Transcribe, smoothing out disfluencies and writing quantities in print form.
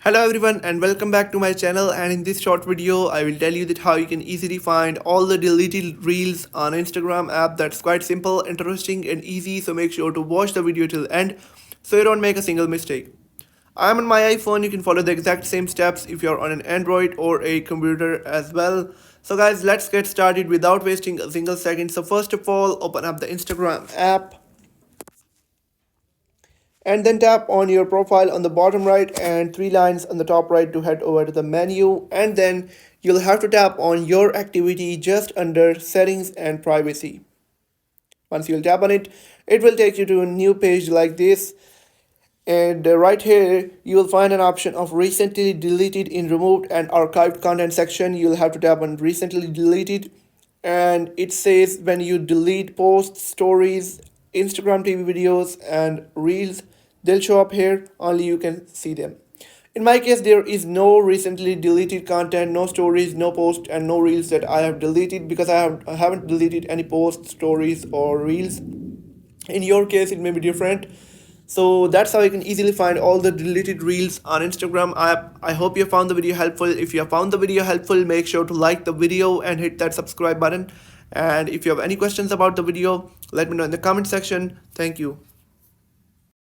Hello everyone and welcome back to my channel, and in this short video I will tell you that how you can easily find all the deleted reels on Instagram app. That's quite simple, interesting and easy, so make sure to watch the video till the end so you don't make a single mistake. I'm on my iPhone. You can follow the exact same steps if you're on an Android or a computer as well. So guys, let's get started without wasting a single second. So first of all, open up the Instagram app and then tap on your profile on the bottom right and three lines on the top right to head over to the menu, and then you'll have to tap on your activity just under settings and privacy. Once you'll tap on it, it will take you to a new page like this, and right here you will find an option of recently deleted in removed and archived content section. You'll have to tap on recently deleted, and it says when you delete posts, stories, Instagram TV videos and reels, they'll show up here, only you can see them. In my case, there is no recently deleted content, no stories, no posts and no reels that I have deleted, because I haven't deleted any posts, stories or reels. In your case it may be different. So that's how you can easily find all the deleted reels on Instagram app. I hope you found the video helpful. If you have found the video helpful, make sure to like the video and hit that subscribe button. And if you have any questions about the video, let me know in the comment section. Thank you.